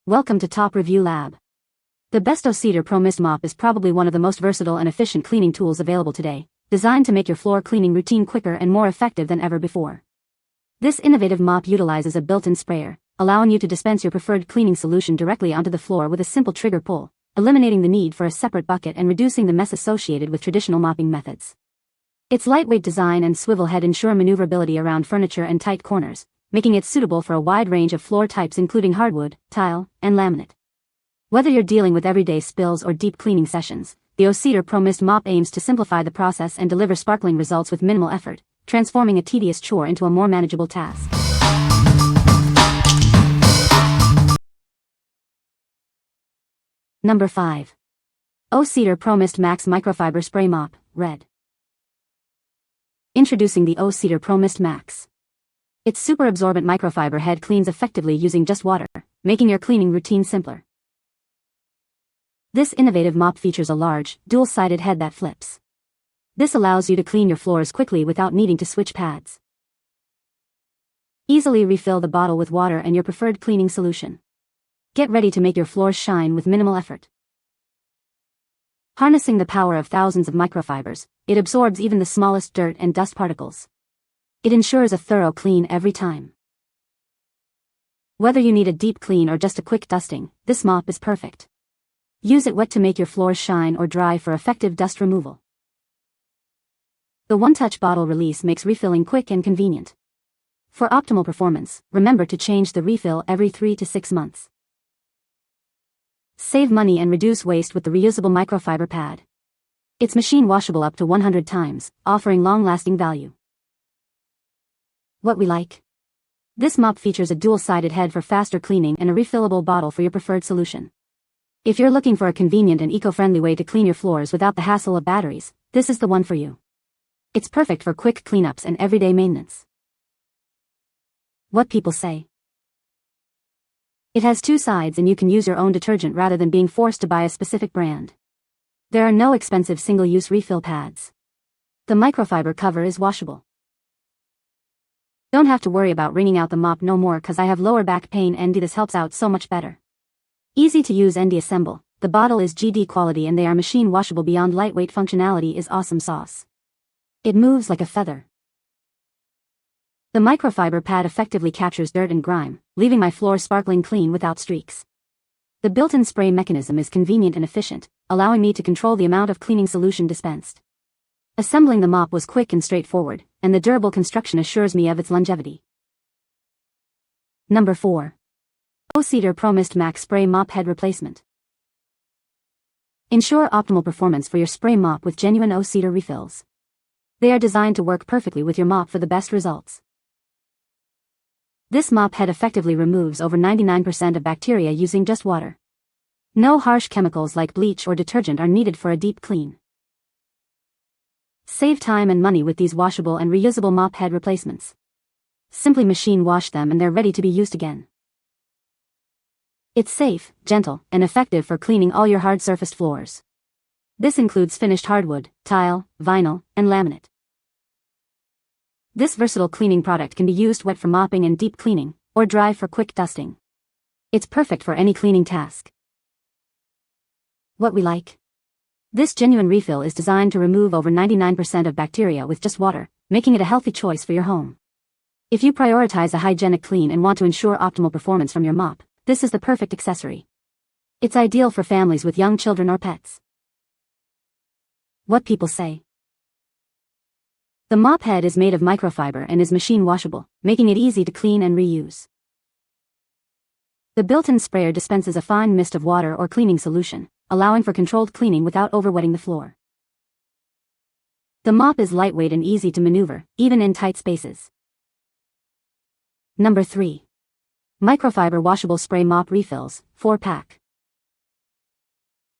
Welcome to Top Review Lab. The best Ocedar Promist Mop is probably one of the most versatile and efficient cleaning tools available today, designed to make your floor cleaning routine quicker and more effective than ever before. This innovative mop utilizes a built-in sprayer, allowing you to dispense your preferred cleaning solution directly onto the floor with a simple trigger pull, eliminating the need for a separate bucket and reducing the mess associated with traditional mopping methods. Its lightweight design and swivel head ensure maneuverability around furniture and tight corners, making it suitable for a wide range of floor types including hardwood, tile, and laminate. Whether you're dealing with everyday spills or deep cleaning sessions, the Ocedar Promist Mop aims to simplify the process and deliver sparkling results with minimal effort, transforming a tedious chore into a more manageable task. Number 5. O-Cedar Promist Max Microfiber Spray Mop, Red. Introducing the O-Cedar Promist Max. Its super absorbent microfiber head cleans effectively using just water, making your cleaning routine simpler. This innovative mop features a large, dual-sided head that flips. This allows you to clean your floors quickly without needing to switch pads. Easily refill the bottle with water and your preferred cleaning solution. Get ready to make your floors shine with minimal effort. Harnessing the power of thousands of microfibers, it absorbs even the smallest dirt and dust particles. It ensures a thorough clean every time. Whether you need a deep clean or just a quick dusting, this mop is perfect. Use it wet to make your floors shine or dry for effective dust removal. The one-touch bottle release makes refilling quick and convenient. For optimal performance, remember to change the refill every 3 to 6 months. Save money and reduce waste with the reusable microfiber pad. It's machine washable up to 100 times, offering long-lasting value. What we like? This mop features a dual-sided head for faster cleaning and a refillable bottle for your preferred solution. If you're looking for a convenient and eco-friendly way to clean your floors without the hassle of batteries, this is the one for you. It's perfect for quick cleanups and everyday maintenance. What people say. It has 2 sides and you can use your own detergent rather than being forced to buy a specific brand. There are no expensive single-use refill pads. The microfiber cover is washable. Don't have to worry about wringing out the mop no more cause I have lower back pain and this helps out so much better. Easy to use and deassemble, the bottle is GD quality and they are machine washable beyond lightweight functionality is awesome sauce. It moves like a feather. The microfiber pad effectively captures dirt and grime, leaving my floor sparkling clean without streaks. The built-in spray mechanism is convenient and efficient, allowing me to control the amount of cleaning solution dispensed. Assembling the mop was quick and straightforward, and the durable construction assures me of its longevity. Number 4. O-Cedar Promist Max Spray Mop Head Replacement. Ensure optimal performance for your spray mop with genuine O-Cedar refills. They are designed to work perfectly with your mop for the best results. This mop head effectively removes over 99% of bacteria using just water. No harsh chemicals like bleach or detergent are needed for a deep clean. Save time and money with these washable and reusable mop head replacements. Simply machine wash them and they're ready to be used again. It's safe, gentle, and effective for cleaning all your hard-surfaced floors. This includes finished hardwood, tile, vinyl, and laminate. This versatile cleaning product can be used wet for mopping and deep cleaning, or dry for quick dusting. It's perfect for any cleaning task. What we like? This genuine refill is designed to remove over 99% of bacteria with just water, making it a healthy choice for your home. If you prioritize a hygienic clean and want to ensure optimal performance from your mop, this is the perfect accessory. It's ideal for families with young children or pets. What people say. The mop head is made of microfiber and is machine washable, making it easy to clean and reuse. The built-in sprayer dispenses a fine mist of water or cleaning solution, allowing for controlled cleaning without overwetting the floor. The mop is lightweight and easy to maneuver, even in tight spaces. Number 3. Microfiber Washable Spray Mop Refills, 4-pack.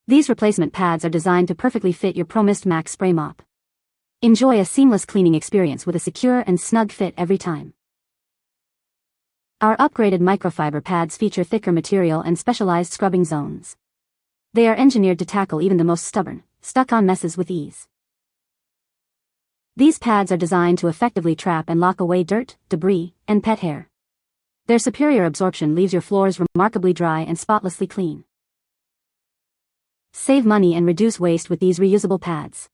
These replacement pads are designed to perfectly fit your Promist Max Spray Mop. Enjoy a seamless cleaning experience with a secure and snug fit every time. Our upgraded microfiber pads feature thicker material and specialized scrubbing zones. They are engineered to tackle even the most stubborn, stuck-on messes with ease. These pads are designed to effectively trap and lock away dirt, debris, and pet hair. Their superior absorption leaves your floors remarkably dry and spotlessly clean. Save money and reduce waste with these reusable pads.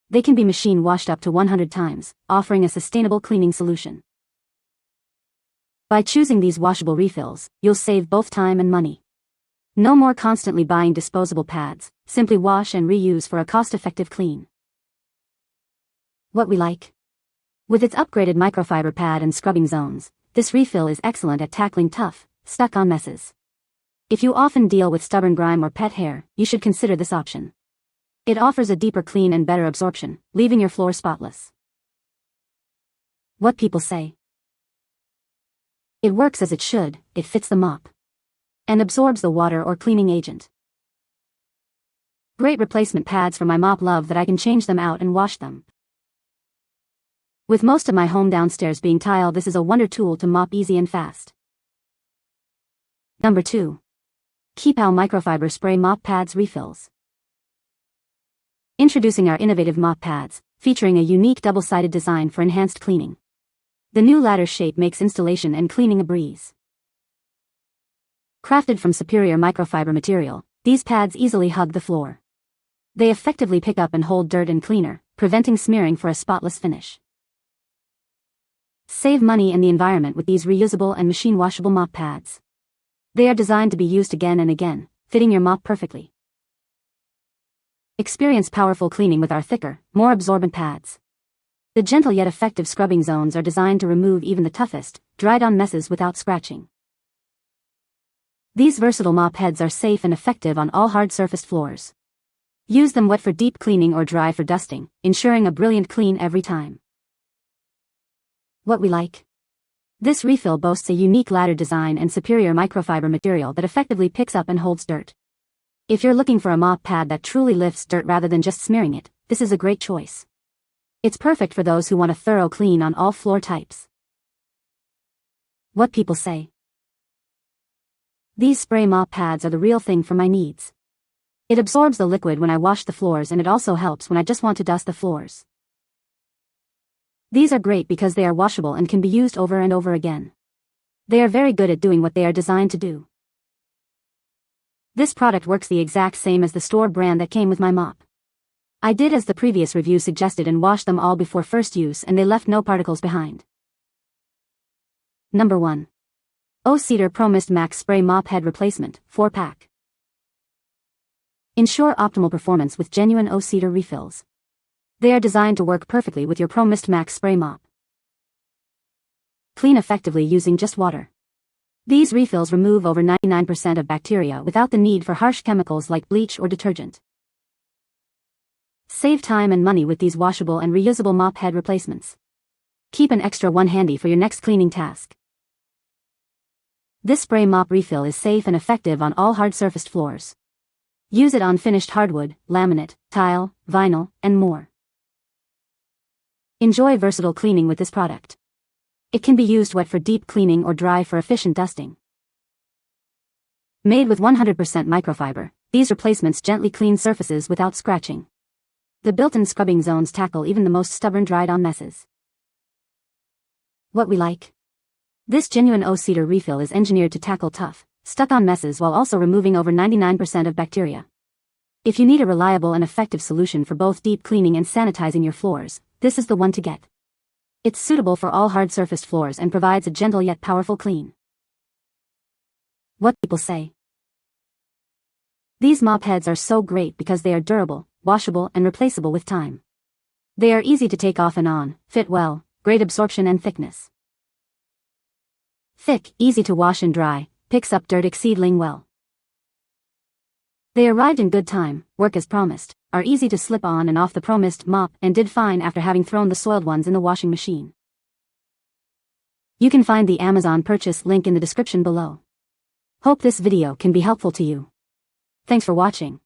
They can be machine washed up to 100 times, offering a sustainable cleaning solution. By choosing these washable refills, you'll save both time and money. No more constantly buying disposable pads, simply wash and reuse for a cost-effective clean. What we like? With its upgraded microfiber pad and scrubbing zones, this refill is excellent at tackling tough, stuck-on messes. If you often deal with stubborn grime or pet hair, you should consider this option. It offers a deeper clean and better absorption, leaving your floor spotless. What people say? It works as it should, it fits the mop and absorbs the water or cleaning agent. Great replacement pads for my mop. Love that I can change them out and wash them. With most of my home downstairs being tile, this is a wonder tool to mop easy and fast. Number 2. KEEPOW Microfiber Spray Mop Pads Refills. Introducing our innovative mop pads, featuring a unique double-sided design for enhanced cleaning. The new ladder shape makes installation and cleaning a breeze. Crafted from superior microfiber material, these pads easily hug the floor. They effectively pick up and hold dirt and cleaner, preventing smearing for a spotless finish. Save money and the environment with these reusable and machine-washable mop pads. They are designed to be used again and again, fitting your mop perfectly. Experience powerful cleaning with our thicker, more absorbent pads. The gentle yet effective scrubbing zones are designed to remove even the toughest, dried-on messes without scratching. These versatile mop heads are safe and effective on all hard-surfaced floors. Use them wet for deep cleaning or dry for dusting, ensuring a brilliant clean every time. What we like? This refill boasts a unique ladder design and superior microfiber material that effectively picks up and holds dirt. If you're looking for a mop pad that truly lifts dirt rather than just smearing it, this is a great choice. It's perfect for those who want a thorough clean on all floor types. What people say? These spray mop pads are the real thing for my needs. It absorbs the liquid when I wash the floors, and it also helps when I just want to dust the floors. These are great because they are washable and can be used over and over again. They are very good at doing what they are designed to do. This product works the exact same as the store brand that came with my mop. I did as the previous review suggested and washed them all before first use, and they left no particles behind. Number 1. O-Cedar Promist Max Spray Mop Head Replacement, 4-pack. Ensure optimal performance with genuine O-Cedar refills. They are designed to work perfectly with your Promist Max Spray Mop. Clean effectively using just water. These refills remove over 99% of bacteria without the need for harsh chemicals like bleach or detergent. Save time and money with these washable and reusable mop head replacements. Keep an extra one handy for your next cleaning task. This spray mop refill is safe and effective on all hard-surfaced floors. Use it on finished hardwood, laminate, tile, vinyl, and more. Enjoy versatile cleaning with this product. It can be used wet for deep cleaning or dry for efficient dusting. Made with 100% microfiber, these replacements gently clean surfaces without scratching. The built-in scrubbing zones tackle even the most stubborn dried-on messes. What we like? This genuine O-Cedar refill is engineered to tackle tough, stuck-on messes while also removing over 99% of bacteria. If you need a reliable and effective solution for both deep cleaning and sanitizing your floors, this is the one to get. It's suitable for all hard-surfaced floors and provides a gentle yet powerful clean. What people say? These mop heads are so great because they are durable, washable, and replaceable with time. They are easy to take off and on, fit well, great absorption and thickness. Thick, easy to wash and dry, picks up dirt exceedingly well. They arrived in good time, work as promised, are easy to slip on and off the Promist mop, and did fine after having thrown the soiled ones in the washing machine. You can find the Amazon purchase link in the description below. Hope this video can be helpful to you. Thanks for watching.